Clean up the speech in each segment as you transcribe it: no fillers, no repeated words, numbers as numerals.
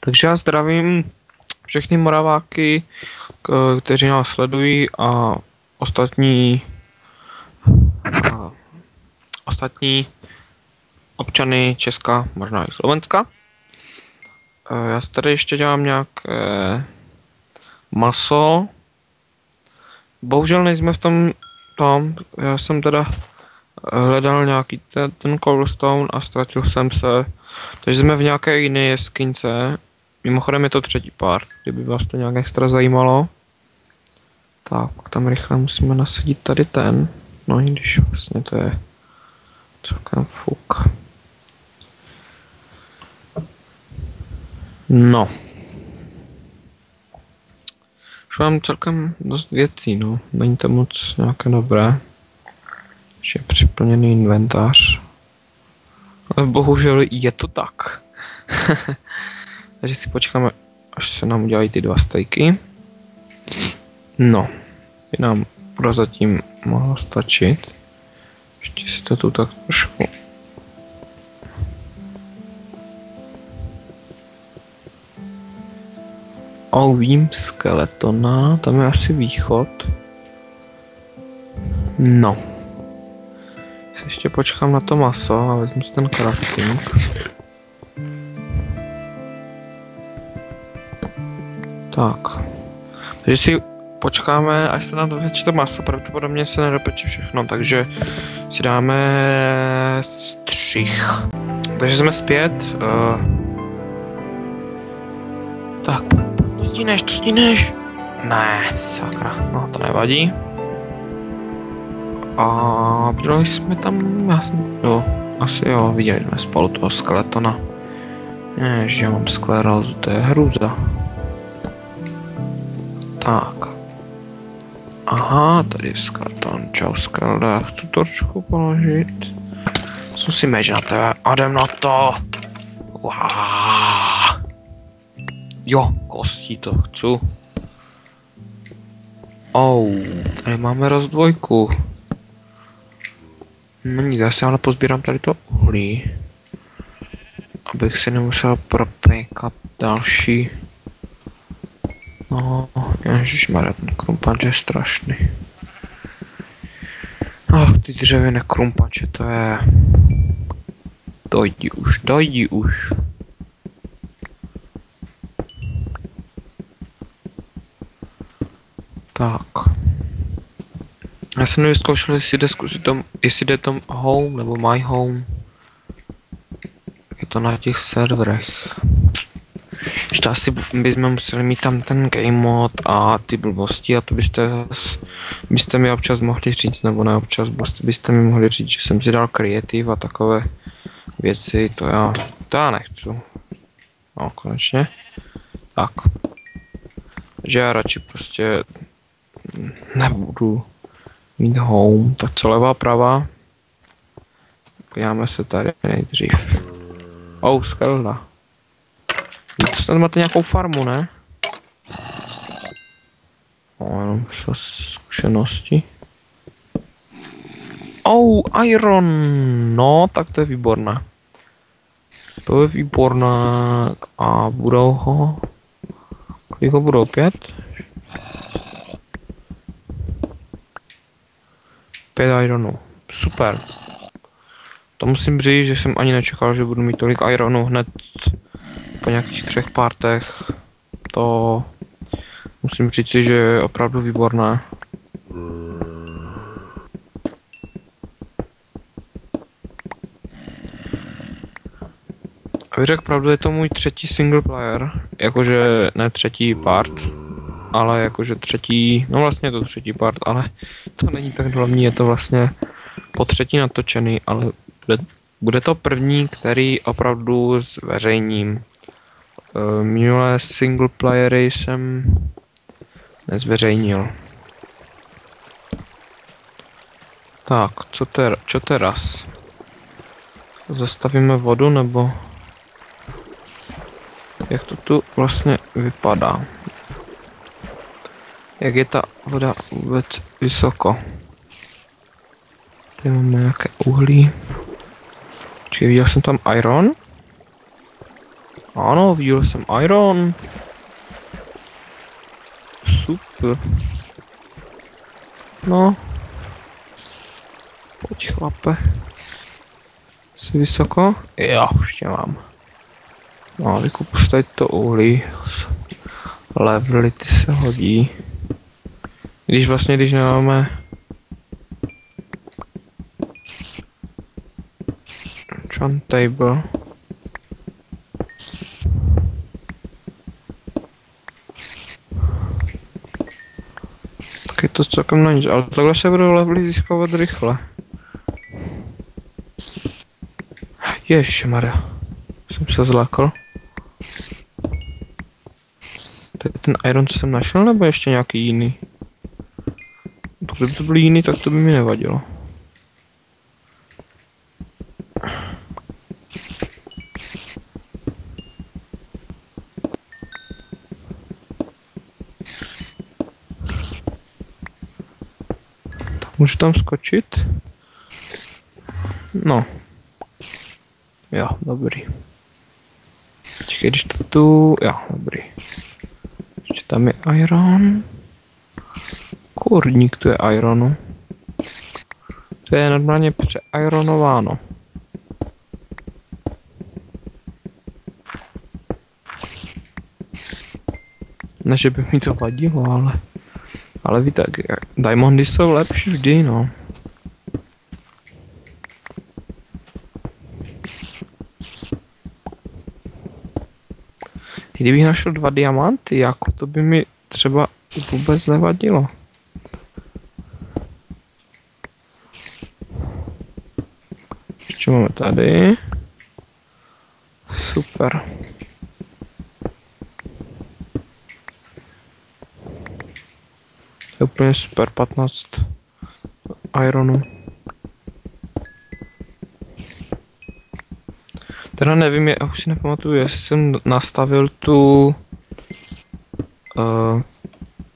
Takže já zdravím všechny Moraváky, kteří nás sledují a ostatní občany Česka, možná i Slovenska. Já si tady ještě dělám nějaké maso. Bohužel nejsme v tom. Já jsem teda hledal nějaký ten cobblestone a ztratil jsem se. Takže jsme v nějaké jiné jeskyňce. Mimochodem je to třetí part, kdyby vás to nějak extra zajímalo. Tak, tam rychle musíme nasadit tady ten. No i když vlastně to je celkem fuk. No. Už mám celkem dost věcí, no. Není to moc nějaké dobré. Že je připlněný inventář. Ale bohužel je to tak. Takže si počkáme, až se nám udělají ty dva stejky. No, by nám prozatím mohlo stačit. Ještě si to tu tak trošku... Ovím skeletona, tam je asi východ. No. Ještě počkám na to maso a vezmu si ten crafting. Tak. Takže si počkáme, až se nám dopeče to maso, pravděpodobně se nedopeče všechno, takže si dáme střih. Takže jsme zpět. Tak, to stíneš? Ne, sakra, no to nevadí. A viděli jsme tam, asi jo, viděli jsme spolu toho skeletona. Ježiš, já mám sklerózu, to je hrůza. Tak. Aha, tady je skeleton, čau skelda, já chci torčku položit. Zkusím meč na tebe a jdem na to. Uááá. Jo, kostí to chci. Tady máme rozdvojku. No nic, já si ale pozbírám tady to uhlí. Abych si nemusel propíkat další. No, ježišmarja, ten krumpač je strašný. Ach, ty dřevěné krumpače, to je... Dojdi už. Tak. Já jsem nevyzkoušel, jestli jde tom home, nebo my home. Je to na těch serverech. Ještě asi bychom museli mít tam ten game mod a ty blbosti a to byste mi občas mohli říct, nebo ne občas, byste mi mohli říct, že jsem si dal creative a takové věci, to já nechci. No, konečně. Tak. Takže já radši prostě nebudu mít home, tak co levá, pravá? Podíváme se tady nejdřív. Skelda. To snad máte nějakou farmu, ne? Jenom zkušenosti. Iron! No, tak to je výborné. To je výborné. A budou ho... Kolik ho budou? 5? 5 ironů. Super. To musím říct, že jsem ani nečekal, že budu mít tolik ironů hned po nějakých 3 partech. To musím říct si, že je opravdu výborné. Abych řekl pravdu, je to můj třetí single player. Jakože ne třetí part, ale jakože třetí, no vlastně je to třetí part, ale to není tak hlavní, je to vlastně po třetí natočený, ale bude to první, který opravdu zveřejním. Minulé single playery jsem nezveřejnil. Tak, co teraz? Zastavíme vodu, nebo jak to tu vlastně vypadá? Jak je ta voda vůbec vysoko? Tady máme nějaké uhlí. Čiže viděl jsem tam iron. Ano, viděl jsem iron. Super. No. Pojď chlape. Jsi vysoko? Jo, už tě mám. No, vykupu si tady to uhlí. Levelity se hodí. Když nemáme... Enchant table. Tak je to celkem na nic, ale takhle se budou levely získávat rychle. Ježišmarja. Jsem se zlákal. To je ten iron, co jsem našel, nebo ještě nějaký jiný? Kdyby to byl jiný, tak to by mi nevadilo. Tak můžu tam skočit? No. Jo, dobrý. Počkej, když to tu... Jo, dobrý. Ještě tam je iron. Kurník tu je ironu. To je normálně přeironováno. Ne, že by mi to vadilo, ale... Ale víte, diamondy jsou lepší vždy, no. Kdybych našel 2 diamanty, jako to by mi třeba vůbec nevadilo. Ještě máme tady. Super. To je úplně super, 15 ironu. Teda nevím, já už si nepamatuju, jestli jsem nastavil tu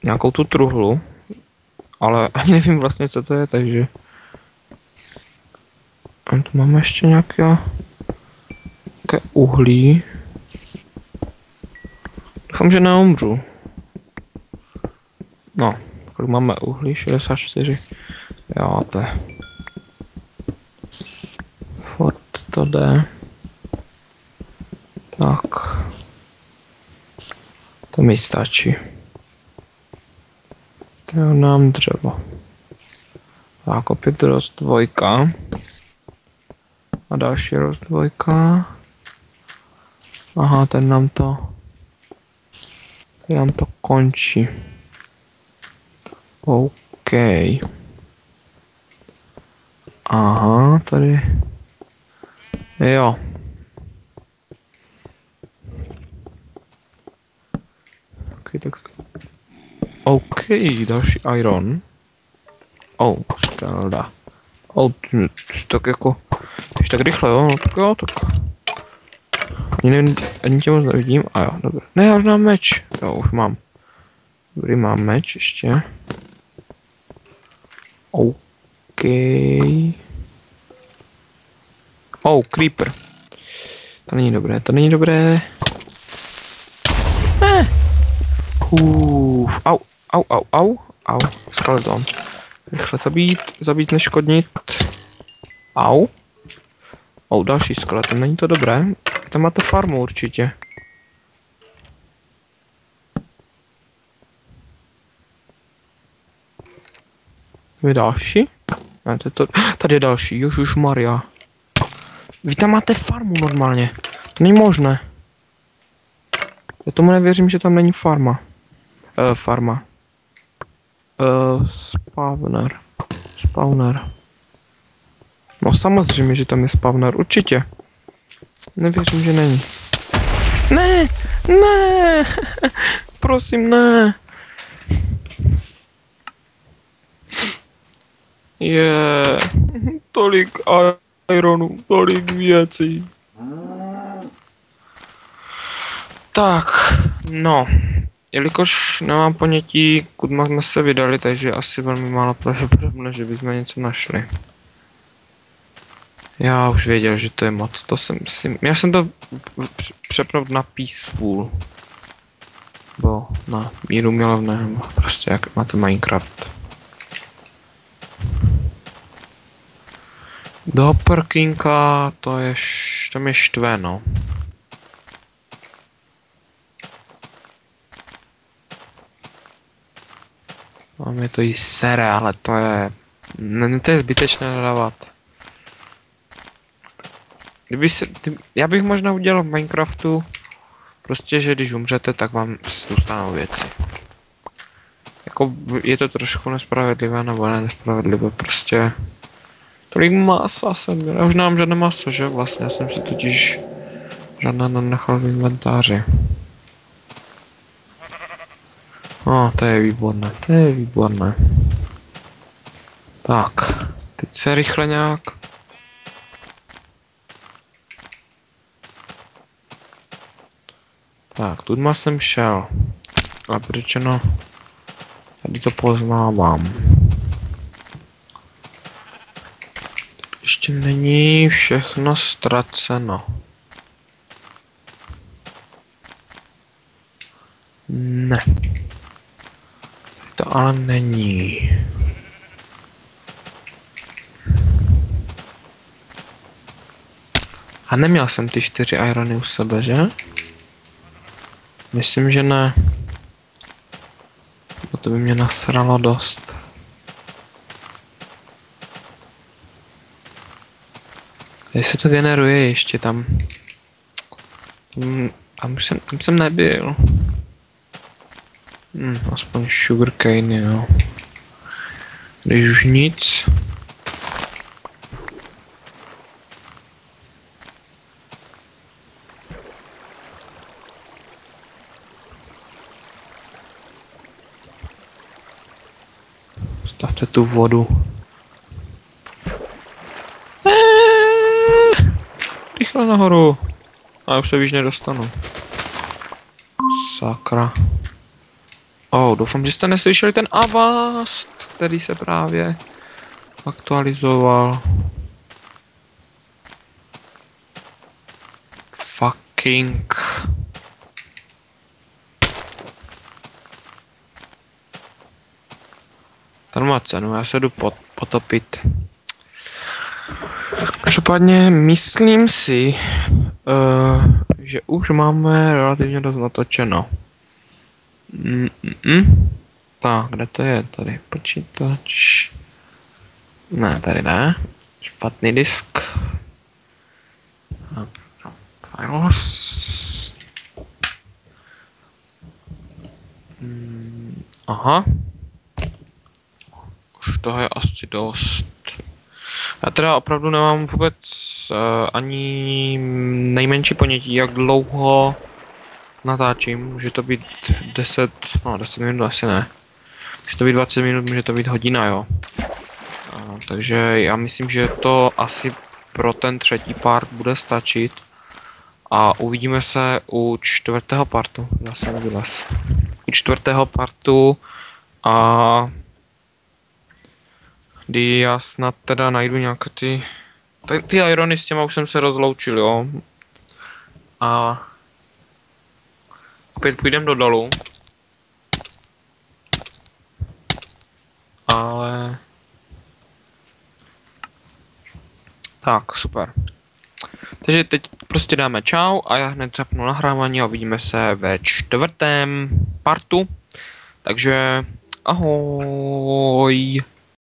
nějakou tu truhlu, ale ani nevím vlastně, co to je, takže a tu máme ještě nějaké uhlí. Doufám, že neumřu. No, kolik máme uhlí? 64. Jo, to je. Fort to jde. Tak. To mi stačí. To nám dřevo. Tak opět rozdvojka. A další rozdvojka. Aha, ten nám to končí. OK. Aha, tady. Jo. OK, tak. OK, další iron. Oh, stelda. Oh, tak jako. Když tak rychle, jo, no tak jo, tak. Ani tě moc nevidím, a jo, dobře. Ne, já už mám meč. Jo, už mám. Dobrý, mám meč ještě. OK. Oh, creeper. To není dobré, to není dobré. Au. Skeleton. Rychle zabít, neškodnit. Au. Oh, další skeleton, není to dobré. Tam máte farmu určitě. Je další? Ne, tady je další, Ježišmarja. Vy tam máte farmu normálně. To není možné. Já tomu nevěřím, že tam není farma. Farma. Spawner. No samozřejmě, že tam je spawner, určitě. Nevěřím, že není. Ne! Prosím, ne! Tolik ironu, tolik věcí. Tak, no. Jelikož nemám ponětí, kudma jsme se vydali, takže asi velmi málo pravděpodobné, že bychom něco našli. Já už věděl, že to je moc, to jsem si... Já jsem to přepnout na Peaceful. Bo na míru milovné, prostě jak máte Minecraft. Do parkinga to je, tam je štve, no. Mám je to jí sere, ale to je... Ne, to je zbytečné nadávat. Já bych možná udělal v Minecraftu prostě, že když umřete, tak vám zůstanou věci. Jako je to trošku nespravedlivé, nebo ne nespravedlivé, prostě tolik masa jsem měl. Já už nemám žádné maso, že? Vlastně já jsem si totiž žádné nenechal v inventáři. No, to je výborné, to je výborné. Tak, teď se rychle nějak. Tak, tudma jsem šel. Ale proč no, tady to poznávám. Ještě není všechno ztraceno. Ne. To ale není. A neměl jsem ty 4 irony u sebe, že? Myslím, že ne. To by mě nasralo dost. Když se to generuje ještě tam. Tam jsem nebyl. Aspoň sugarcane, no. Když už nic. Stavte tu vodu. Rychle nahoru. A už se víš nedostanu. Sakra. Doufám, že jste neslyšeli ten Avast, který se právě aktualizoval. Fucking. Ten má cenu, já se jdu potopit. Každopádně myslím si, že už máme relativně dost natočeno. Tak, kde to je? Tady počítač. Ne, tady ne. Špatný disk. Files. Aha. Už toho je asi dost. Já teda opravdu nemám vůbec ani nejmenší ponětí, jak dlouho natáčím. Může to být 10 minut asi ne. Může to být 20 minut, může to být hodina, jo. Takže já myslím, že to asi pro ten třetí part bude stačit. A uvidíme se u čtvrtého partu. Zase nevylez. U čtvrtého partu a kdy já snad teda najdu nějaké ty irony, s těma už jsem se rozloučil, jo. A opět půjdem do dolu. Ale tak, super. Takže teď prostě dáme čau a já hned zapnu nahrávání a uvidíme se ve čtvrtém partu. Takže ahoj.